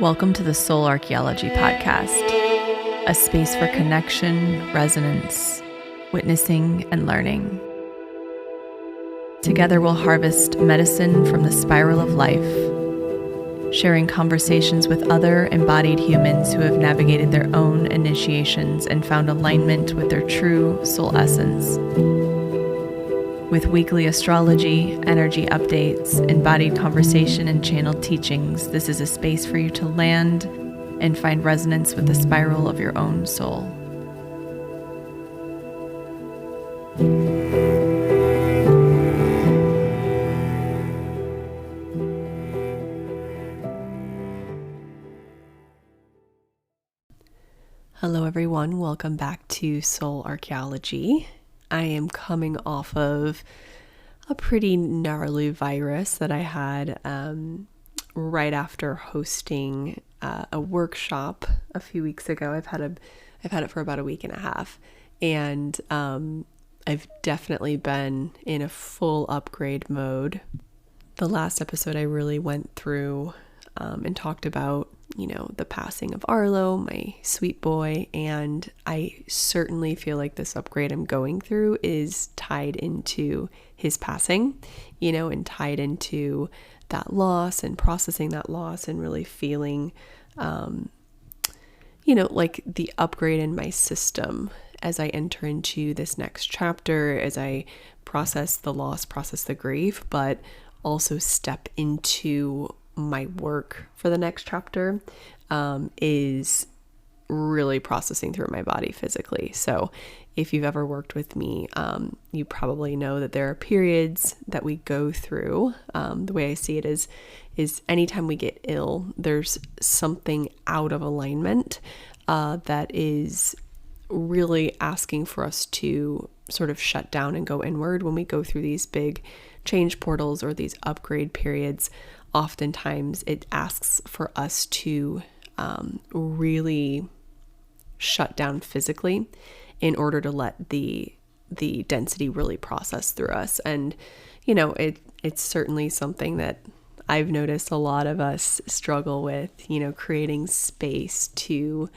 Welcome to the Soul Archaeology podcast, a space for connection, resonance, witnessing, and learning. Together we'll harvest medicine from the spiral of life, sharing conversations with other embodied humans who have navigated their own initiations and found alignment with their true soul essence. With weekly astrology, energy updates, embodied conversation, and channeled teachings, this is a space for you to land and find resonance with the spiral of your own soul. Hello everyone, welcome back to Soul Archaeology. I am coming off of a pretty gnarly virus that I had right after hosting a workshop a few weeks ago. I've had it for about a week and a half, and I've definitely been in a full upgrade mode. The last episode I really went through and talked about, the passing of Arlo, my sweet boy, and I certainly feel like this upgrade I'm going through is tied into his passing, and tied into that loss and processing that loss and really feeling, like the upgrade in my system as I enter into this next chapter, as I process the loss, process the grief, but also step into my work for the next chapter, is really processing through my body physically. So if you've ever worked with me, you probably know that there are periods that we go through. The way I see it is anytime we get ill, there's something out of alignment that is really asking for us to sort of shut down and go inward. When we go through these big change portals or these upgrade periods, oftentimes it asks for us to really shut down physically in order to let the density really process through us. And it's certainly something that I've noticed a lot of us struggle with, creating space to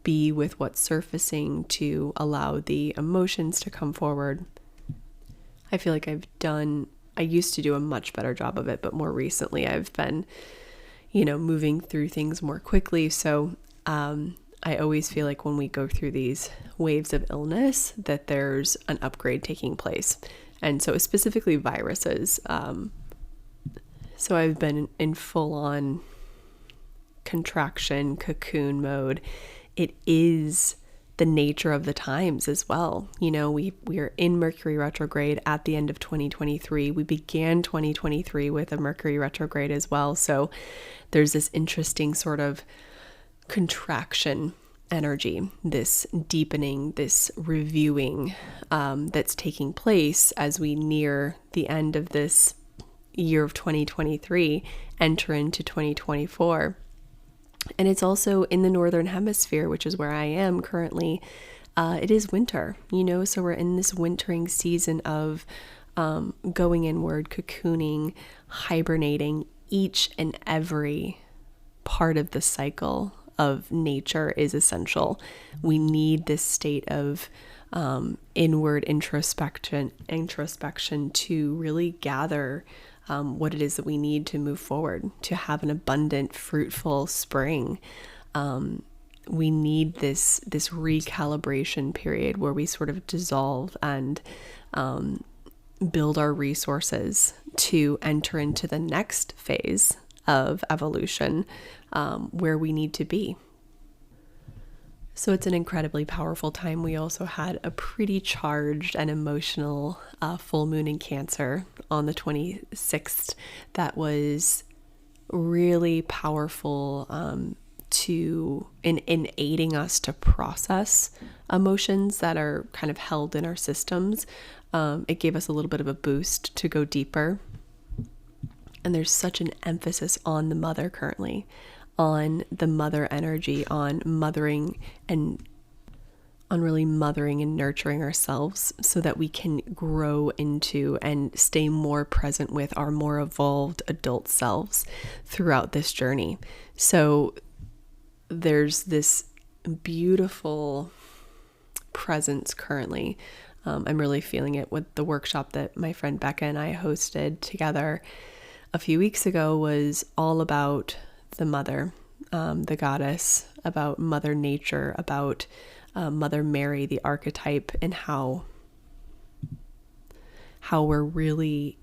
be with what's surfacing, to allow the emotions to come forward. I feel like I used to do a much better job of it, but more recently I've been, moving through things more quickly. So I always feel like when we go through these waves of illness, that there's an upgrade taking place. And so specifically viruses. So I've been in full on contraction, cocoon mode. It is the nature of the times as well. We are in Mercury Retrograde at the end of 2023. We began 2023 with a Mercury Retrograde as well. So there's this interesting sort of contraction energy, this deepening, this reviewing that's taking place as we near the end of this year of 2023, enter into 2024. And it's also in the Northern Hemisphere, which is where I am currently. It is winter, so we're in this wintering season of going inward, cocooning, hibernating. Each and every part of the cycle of nature is essential. We need this state of inward introspection to really gather what it is that we need to move forward, to have an abundant, fruitful spring. We need this recalibration period where we sort of dissolve and build our resources to enter into the next phase of evolution, where we need to be. So it's an incredibly powerful time. We also had a pretty charged and emotional full moon in Cancer on the 26th that was really powerful in aiding us to process emotions that are kind of held in our systems. It gave us a little bit of a boost to go deeper. And there's such an emphasis on the mother currently, on the mother energy, on mothering and on really mothering and nurturing ourselves so that we can grow into and stay more present with our more evolved adult selves throughout this journey. So there's this beautiful presence currently. I'm really feeling it with the workshop that my friend Becca and I hosted together a few weeks ago. Was all about the mother, the goddess, about Mother Nature, about Mother Mary, the archetype, and how we're really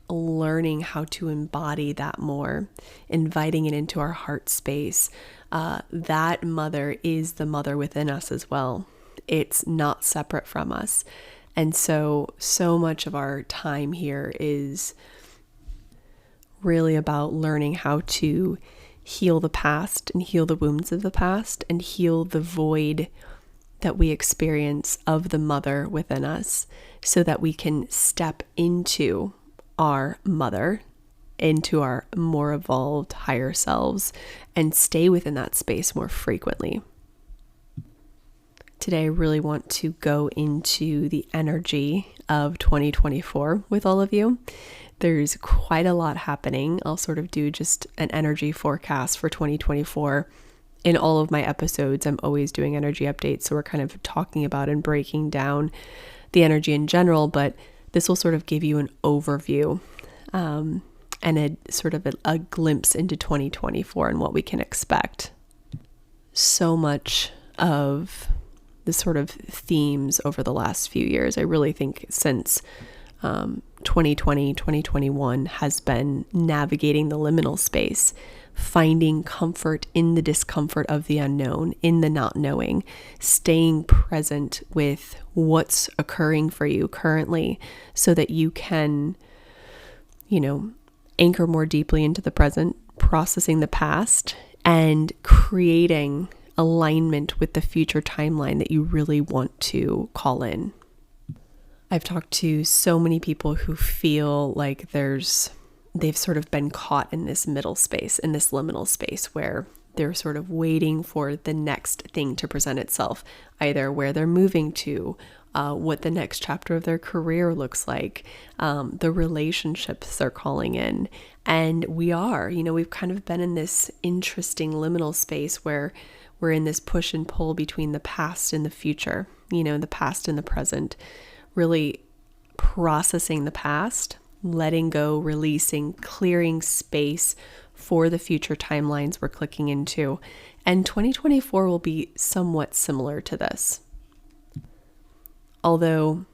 learning how to embody that more, inviting it into our heart space. That mother is the mother within us as well. It's not separate from us. And so much of our time here is really about learning how to heal the past and heal the wounds of the past and heal the void that we experience of the mother within us so that we can step into our mother, into our more evolved higher selves, and stay within that space more frequently. Today, I really want to go into the energy of 2024 with all of you. There's quite a lot happening. I'll sort of do just an energy forecast for 2024. In all of my episodes, I'm always doing energy updates. So we're kind of talking about and breaking down the energy in general, but this will sort of give you an overview and a sort of a glimpse into 2024 and what we can expect. So much of the sort of themes over the last few years, I really think since 2020, 2021 has been navigating the liminal space, finding comfort in the discomfort of the unknown, in the not knowing, staying present with what's occurring for you currently so that you can, anchor more deeply into the present, processing the past, and creating alignment with the future timeline that you really want to call in. I've talked to so many people who feel like they've sort of been caught in this middle space, in this liminal space where they're sort of waiting for the next thing to present itself, either where they're moving to, what the next chapter of their career looks like, the relationships they're calling in. And we've kind of been in this interesting liminal space where we're in this push and pull between the past and the future, the past and the present, really processing the past, letting go, releasing, clearing space for the future timelines we're clicking into. And 2024 will be somewhat similar to this. Although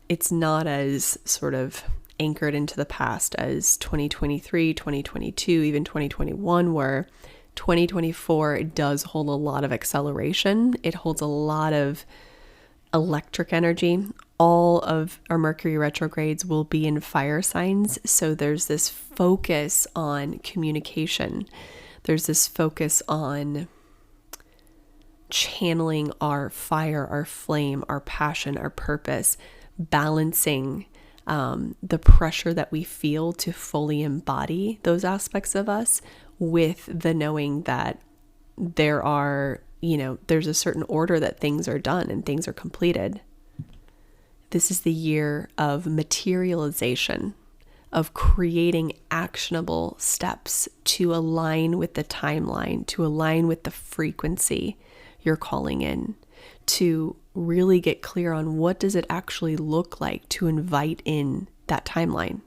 it's not as sort of anchored into the past as 2023, 2022, even 2021 were. 2024 does hold a lot of acceleration. It holds a lot of electric energy. All of our Mercury retrogrades will be in fire signs. So there's this focus on communication. There's this focus on channeling our fire, our flame, our passion, our purpose, balancing the pressure that we feel to fully embody those aspects of us with the knowing that there's a certain order that things are done and things are completed. This is the year of materialization, of creating actionable steps to align with the timeline, to align with the frequency you're calling in, to really get clear on what does it actually look like to invite in that timeline.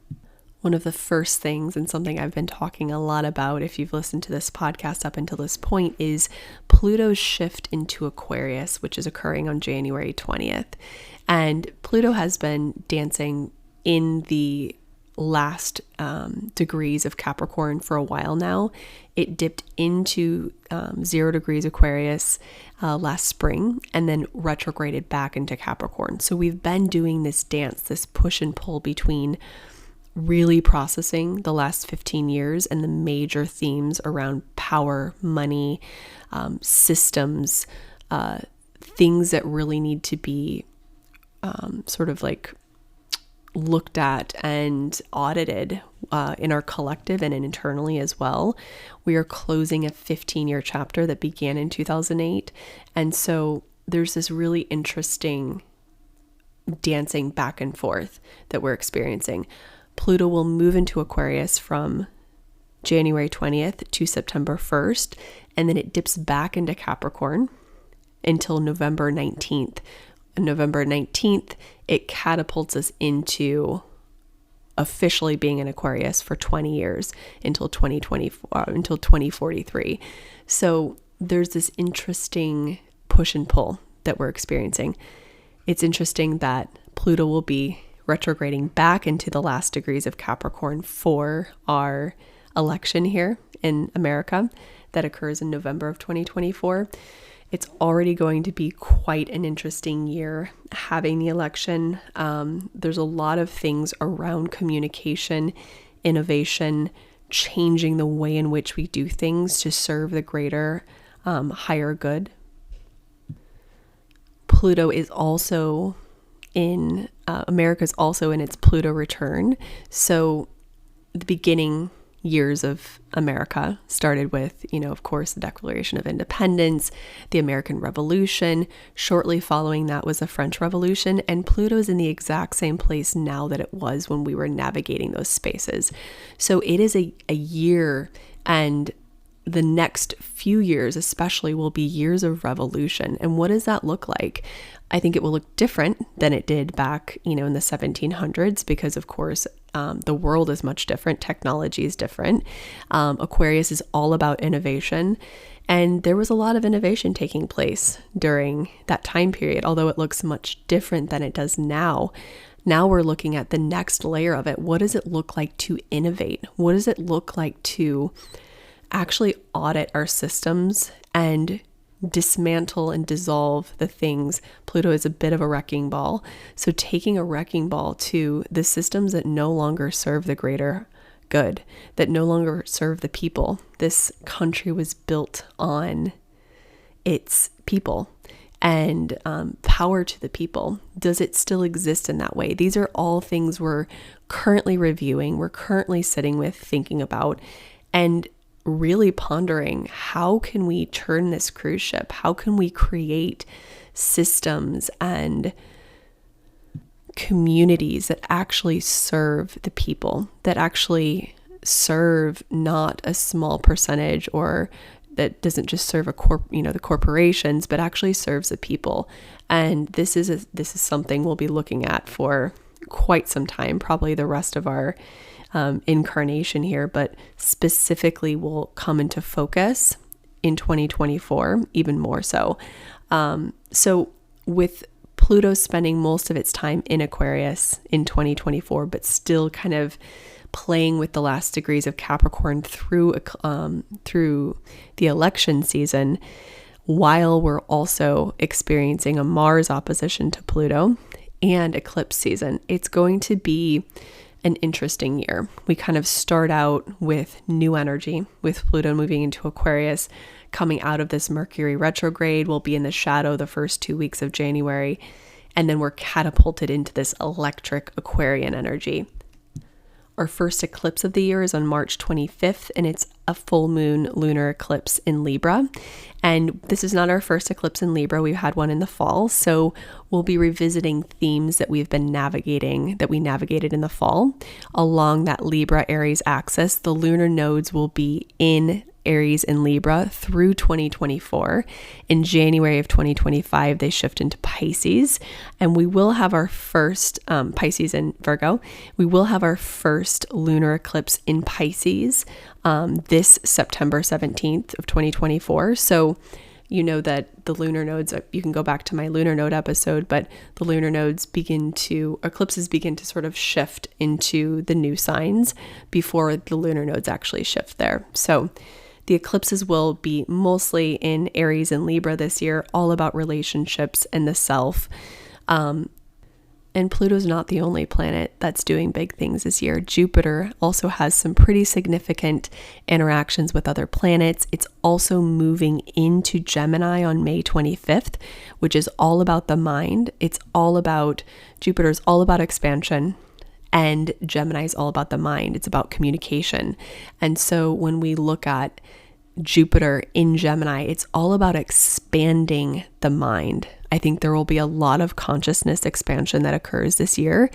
One of the first things, and something I've been talking a lot about if you've listened to this podcast up until this point, is Pluto's shift into Aquarius, which is occurring on January 20th. And Pluto has been dancing in the last degrees of Capricorn for a while now. It dipped into 0 degrees Aquarius last spring and then retrograded back into Capricorn. So we've been doing this dance, this push and pull between really processing the last 15 years and the major themes around power, money, systems, things that really need to be sort of like looked at and audited in our collective and internally as well. We are closing a 15-year chapter that began in 2008. And so there's this really interesting dancing back and forth that we're experiencing. Pluto will move into Aquarius from January 20th to September 1st, and then it dips back into Capricorn until November 19th. On November 19th, it catapults us into officially being in Aquarius for 20 years until 2024, until 2043. So there's this interesting push and pull that we're experiencing. It's interesting that Pluto will be retrograding back into the last degrees of Capricorn for our election here in America that occurs in November of 2024. It's already going to be quite an interesting year having the election. There's a lot of things around communication, innovation, changing the way in which we do things to serve the greater, higher good. Pluto is also in, America's also in its Pluto return. So the beginning years of America started with, of course, the Declaration of Independence, the American Revolution. Shortly following that was the French Revolution, and Pluto's in the exact same place now that it was when we were navigating those spaces. So it is a year, and the next few years especially will be years of revolution. And what does that look like? I think it will look different than it did back, in the 1700s, because of course, the world is much different. Technology is different. Aquarius is all about innovation. And there was a lot of innovation taking place during that time period, although it looks much different than it does now. Now we're looking at the next layer of it. What does it look like to innovate? What does it look like to actually audit our systems and dismantle and dissolve the things? Pluto is a bit of a wrecking ball. So taking a wrecking ball to the systems that no longer serve the greater good, that no longer serve the people. This country was built on its people and power to the people. Does it still exist in that way? These are all things we're currently reviewing, we're currently sitting with, thinking about, and really pondering, how can we turn this cruise ship? How can we create systems and communities that actually serve the people, that actually serve not a small percentage, or that doesn't just serve the corporations, but actually serves the people? And this is something we'll be looking at for quite some time, probably the rest of our incarnation here, but specifically will come into focus in 2024, even more so. So with Pluto spending most of its time in Aquarius in 2024, but still kind of playing with the last degrees of Capricorn through the election season, while we're also experiencing a Mars opposition to Pluto and eclipse season, it's going to be an interesting year. We kind of start out with new energy, with Pluto moving into Aquarius, coming out of this Mercury retrograde. We'll be in the shadow the first 2 weeks of January, and then we're catapulted into this electric Aquarian energy. Our first eclipse of the year is on March 25th, and it's a full moon lunar eclipse in Libra. And this is not our first eclipse in Libra. We've had one in the fall. So we'll be revisiting themes that we've been navigating, that we navigated in the fall. Along that Libra Aries axis, the lunar nodes will be in Aries and Libra through 2024. In January of 2025, they shift into Pisces, and we will have our first Pisces and Virgo. We will have our first lunar eclipse in Pisces this September 17th of 2024. So you know that the lunar nodes, you can go back to my lunar node episode, but the lunar nodes eclipses begin to sort of shift into the new signs before the lunar nodes actually shift there. So the eclipses will be mostly in Aries and Libra this year, all about relationships and the self. And Pluto's not the only planet that's doing big things this year. Jupiter also has some pretty significant interactions with other planets. It's also moving into Gemini on May 25th, which is all about the mind. Jupiter's all about expansion, and Gemini is all about the mind. It's about communication. And so when we look at Jupiter in Gemini, it's all about expanding the mind. I think there will be a lot of consciousness expansion that occurs this year.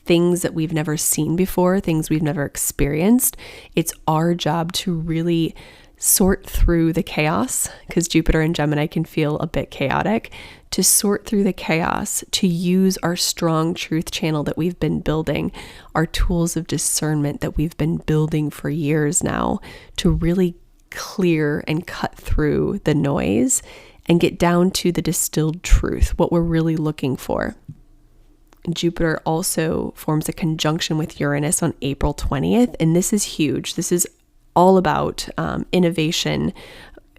Things that we've never seen before, things we've never experienced. It's our job to really sort through the chaos, because Jupiter in Gemini can feel a bit chaotic, to sort through the chaos, to use our strong truth channel that we've been building, our tools of discernment that we've been building for years now, to really clear and cut through the noise and get down to the distilled truth, what we're really looking for. Jupiter also forms a conjunction with Uranus on April 20th, and this is huge. This is all about innovation.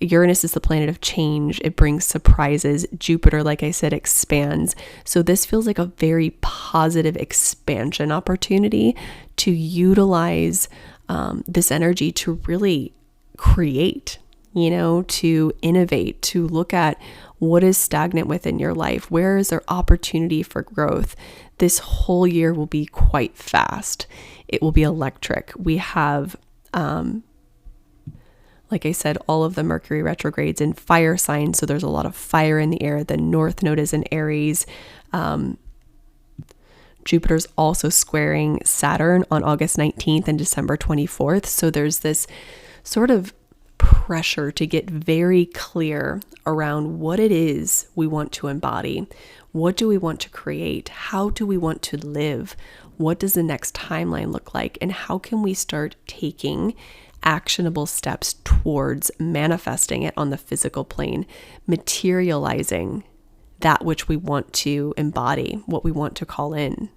Uranus is the planet of change. It brings surprises. Jupiter, like I said, expands. So this feels like a very positive expansion opportunity to utilize this energy to really create, to innovate, to look at what is stagnant within your life. Where is there opportunity for growth? This whole year will be quite fast. It will be electric. We have like I said, all of the Mercury retrogrades in fire signs, so there's a lot of fire in the air. The North Node is in Aries. Jupiter's also squaring Saturn on August 19th and December 24th, so there's this sort of pressure to get very clear around what it is we want to embody. What do we want to create? How do we want to live? What does the next timeline look like? And how can we start taking actionable steps towards manifesting it on the physical plane, materializing that which we want to embody, what we want to call in.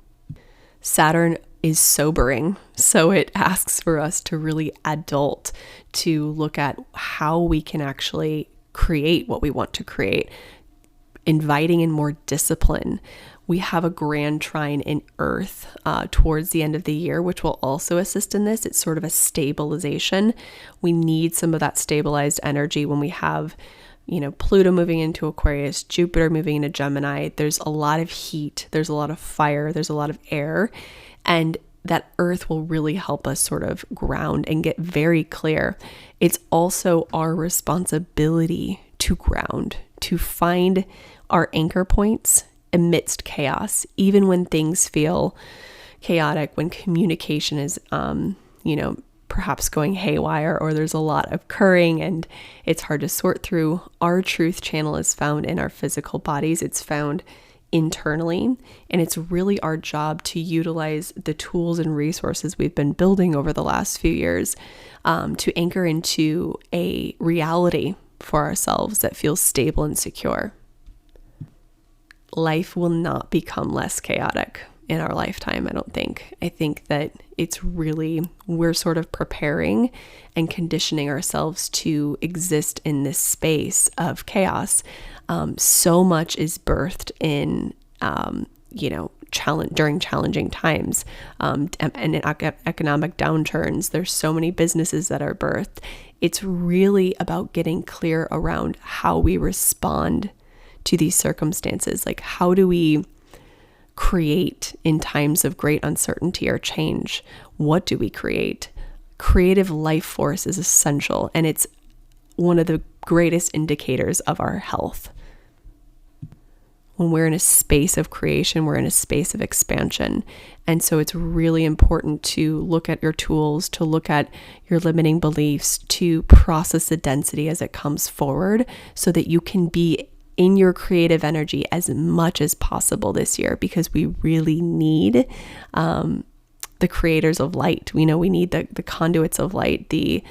Saturn is sobering, so it asks for us to really adult, to look at how we can actually create what we want to create, inviting in more discipline. We have a grand trine in Earth towards the end of the year, which will also assist in this. It's sort of a stabilization. We need some of that stabilized energy when we have, Pluto moving into Aquarius, Jupiter moving into Gemini. There's a lot of heat, there's a lot of fire, there's a lot of air, and that Earth will really help us sort of ground and get very clear. It's also our responsibility to ground, to find our anchor points amidst chaos, even when things feel chaotic, when communication is, perhaps going haywire, or there's a lot occurring and it's hard to sort through. Our truth channel is found in our physical bodies. It's found internally, and it's really our job to utilize the tools and resources we've been building over the last few years to anchor into a reality for ourselves that feels stable and secure. Life will not become less chaotic in our lifetime, I don't think. I think that it's really, we're sort of preparing and conditioning ourselves to exist in this space of chaos. So much is birthed in, during challenging times and in economic downturns. There's so many businesses that are birthed. It's really about getting clear around how we respond to these circumstances. Like, how do we create in times of great uncertainty or change? What do we create? Creative life force is essential, and it's one of the greatest indicators of our health. When we're in a space of creation, we're in a space of expansion. And so it's really important to look at your tools, to look at your limiting beliefs, to process the density as it comes forward so that you can be in your creative energy as much as possible this year, because we really need the creators of light. We need the conduits of light, the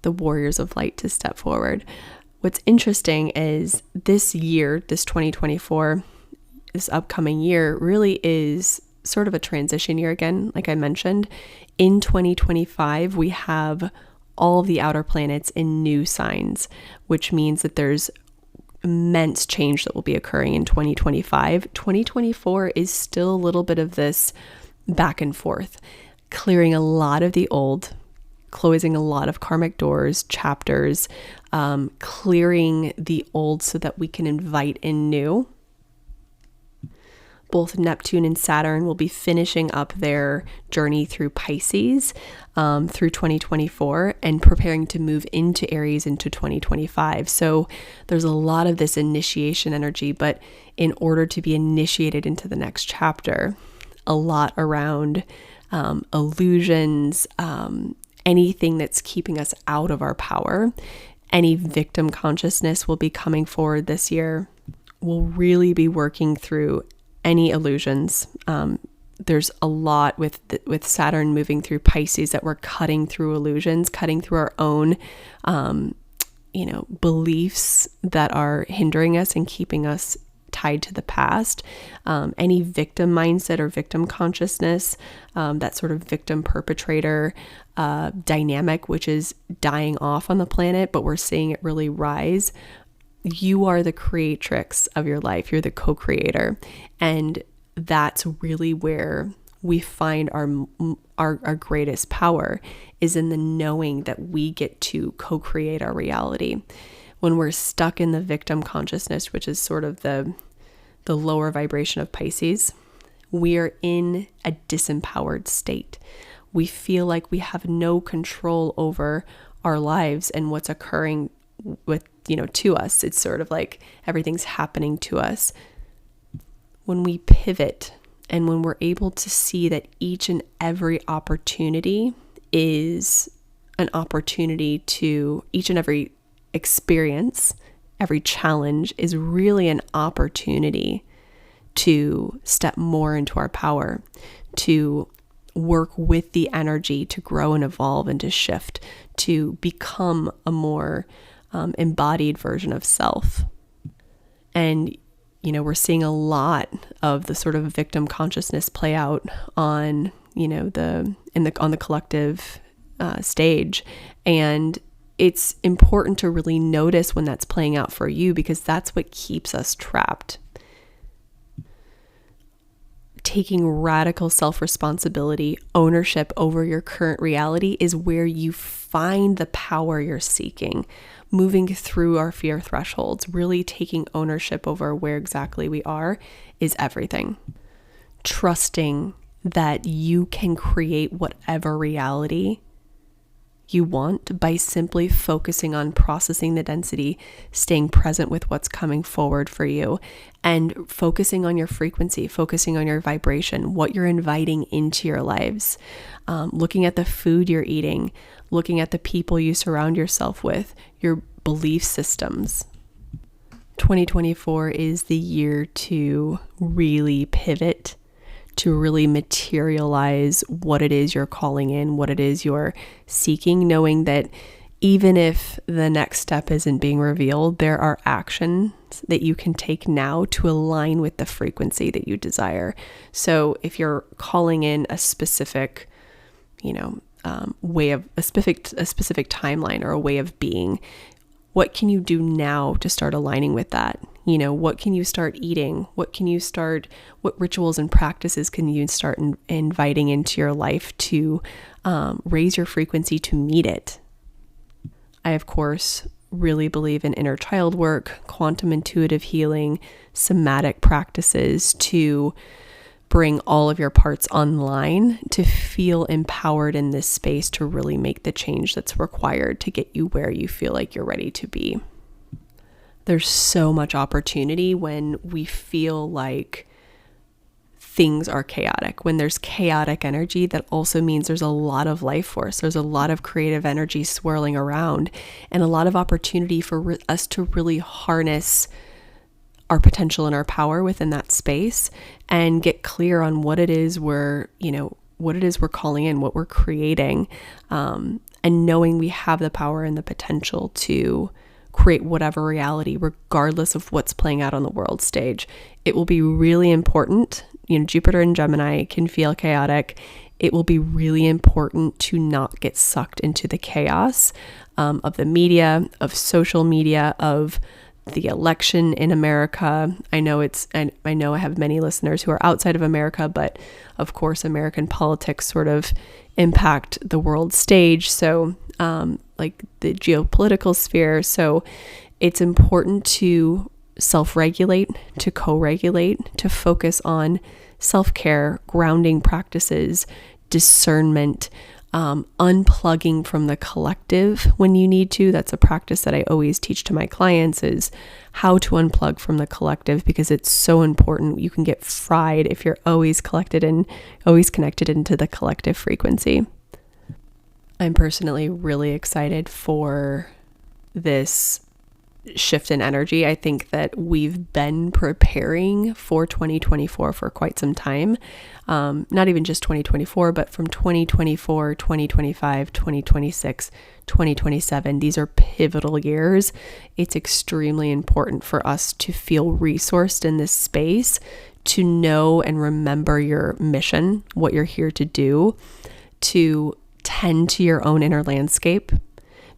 warriors of light to step forward. What's interesting is this year, this 2024, this upcoming year really is sort of a transition year again, like I mentioned. In 2025, we have all of the outer planets in new signs, which means that there's immense change that will be occurring in 2025. 2024 is still a little bit of this back and forth, clearing a lot of the old, closing a lot of karmic doors, chapters, clearing the old so that we can invite in new. both Neptune and Saturn will be finishing up their journey through Pisces through 2024 and preparing to move into Aries into 2025. So there's a lot of this initiation energy, but in order to be initiated into the next chapter, a lot around illusions, anything that's keeping us out of our power. Any victim consciousness will be coming forward this year. We'll really be working through any illusions. There's a lot with Saturn moving through Pisces that we're cutting through illusions, cutting through our own, beliefs that are hindering us and keeping us tied to the past. Any victim mindset or victim consciousness, that sort of victim perpetrator dynamic, which is dying off on the planet, but we're seeing it really rise. You are the creatrix of your life. You're the co-creator. And that's really where we find our greatest power, is in the knowing that we get to co-create our reality. When we're stuck in the victim consciousness, which is sort of the lower vibration of Pisces, we are in a disempowered state. We feel like we have no control over our lives and what's occurring to us. It's sort of like everything's happening to us. When we pivot and when we're able to see that each and every opportunity is an opportunity to, each and every experience, every challenge is really an opportunity to step more into our power, to work with the energy, to grow and evolve and to shift, to become a more embodied version of self. And we're seeing a lot of the sort of victim consciousness play out on on the collective stage, and it's important to really notice when that's playing out for you, because that's what keeps us trapped. Taking radical self-responsibility, ownership over your current reality is where you find the power you're seeking. Moving through our fear thresholds, really taking ownership over where exactly we are, is everything. Trusting that you can create whatever reality you want by simply focusing on processing the density, staying present with what's coming forward for you, and focusing on your frequency, focusing on your vibration, what you're inviting into your lives, looking at the food you're eating, looking at the people you surround yourself with, your belief systems. 2024 is the year to really pivot, to really materialize what it is you're calling in, what it is you're seeking, knowing that even if the next step isn't being revealed, there are actions that you can take now to align with the frequency that you desire. So if you're calling in a specific, way of a specific timeline or a way of being, what can you do now to start aligning with that? What can you start eating? What rituals and practices can you start inviting into your life to raise your frequency to meet it? I, of course, really believe in inner child work, quantum intuitive healing, somatic practices to bring all of your parts online to feel empowered in this space to really make the change that's required to get you where you feel like you're ready to be. There's so much opportunity when we feel like things are chaotic. When there's chaotic energy, that also means there's a lot of life force. There's a lot of creative energy swirling around, and a lot of opportunity for us to really harness our potential and our power within that space and get clear on what it is we're calling in, what we're creating, and knowing we have the power and the potential to create whatever reality, regardless of what's playing out on the world stage. It will be really important. Jupiter and Gemini can feel chaotic. It will be really important to not get sucked into the chaos of the media, of social media, of the election in America. I know I have many listeners who are outside of America, but of course, American politics sort of impact the world stage. So, like the geopolitical sphere. So it's important to self-regulate, to co-regulate, to focus on self-care, grounding practices, discernment, unplugging from the collective when you need to. That's a practice that I always teach to my clients, is how to unplug from the collective, because it's so important. You can get fried if you're always connected into the collective frequency. I'm personally really excited for this shift in energy. I think that we've been preparing for 2024 for quite some time. Not even just 2024, but from 2024, 2025, 2026, 2027. These are pivotal years. It's extremely important for us to feel resourced in this space, to know and remember your mission, what you're here to do, to tend to your own inner landscape,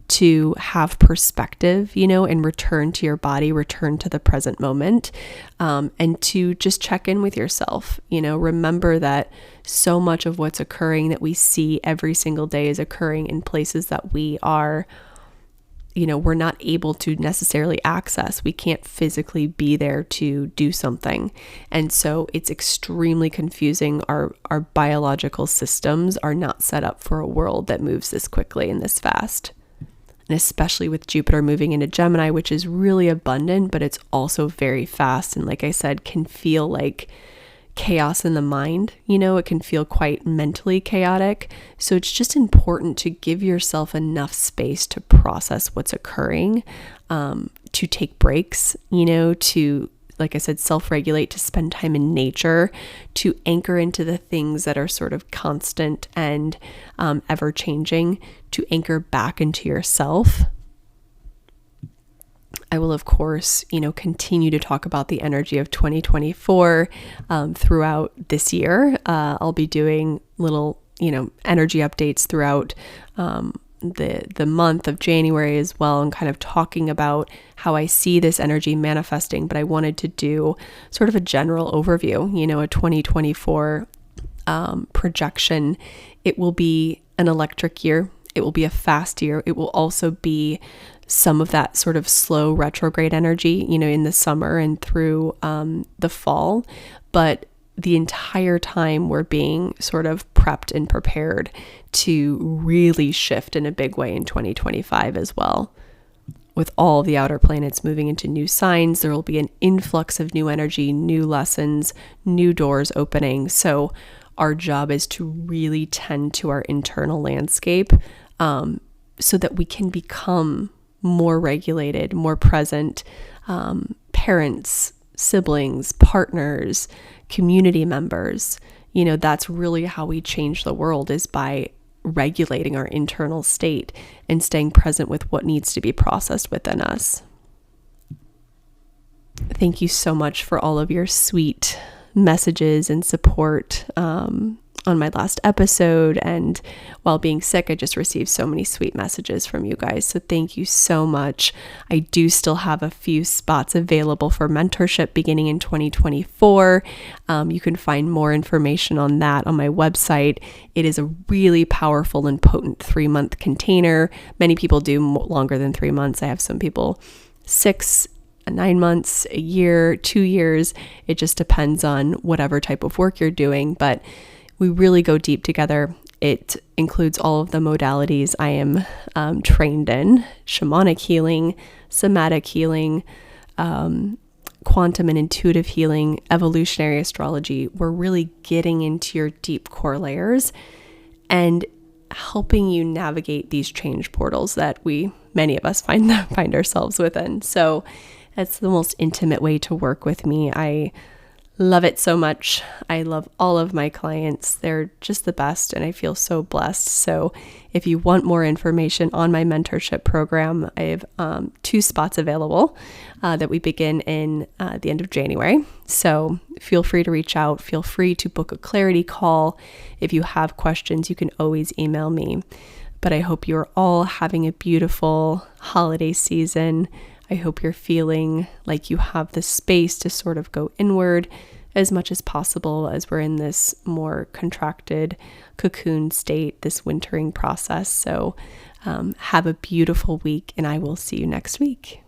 to have perspective, and return to your body, return to the present moment, and to just check in with yourself. Remember that so much of what's occurring that we see every single day is occurring in places that we are, we're not able to necessarily access. We can't physically be there to do something. And so it's extremely confusing. Our biological systems are not set up for a world that moves this quickly and this fast. And especially with Jupiter moving into Gemini, which is really abundant, but it's also very fast. And like I said, can feel like chaos in the mind. It can feel quite mentally chaotic. So it's just important to give yourself enough space to process what's occurring, to take breaks, to, like I said, self-regulate, to spend time in nature, to anchor into the things that are sort of constant and ever-changing, to anchor back into yourself. I will, of course, continue to talk about the energy of 2024 throughout this year. I'll be doing little, energy updates throughout the month of January as well, and kind of talking about how I see this energy manifesting. But I wanted to do sort of a general overview, a 2024 projection. It will be an electric year. It will be a fast year. It will also be some of that sort of slow retrograde energy, in the summer and through the fall. But the entire time we're being sort of prepped and prepared to really shift in a big way in 2025 as well. With all the outer planets moving into new signs, there will be an influx of new energy, new lessons, new doors opening. So our job is to really tend to our internal landscape, so that we can become more regulated, more present, parents, siblings, partners, community members. That's really how we change the world, is by regulating our internal state and staying present with what needs to be processed within us. Thank you so much for all of your sweet messages and support on my last episode. And while being sick, I just received so many sweet messages from you guys. So thank you so much. I do still have a few spots available for mentorship beginning in 2024. You can find more information on that on my website. It is a really powerful and potent 3-month container. Many people do longer than 3 months. I have some people 6, 9 months, a year, 2 years. It just depends on whatever type of work you're doing, but we really go deep together. It includes all of the modalities I am trained in: shamanic healing, somatic healing, quantum and intuitive healing, evolutionary astrology. We're really getting into your deep core layers and helping you navigate these change portals that many of us find ourselves within. So it's the most intimate way to work with me. I love it so much. I love all of my clients. They're just the best, and I feel so blessed. So if you want more information on my mentorship program, I have 2 spots available that we begin in the end of January. So feel free to reach out. Feel free to book a clarity call. If you have questions, you can always email me. But I hope you're all having a beautiful holiday season. I hope you're feeling like you have the space to sort of go inward as much as possible as we're in this more contracted cocoon state, this wintering process. So have a beautiful week, and I will see you next week.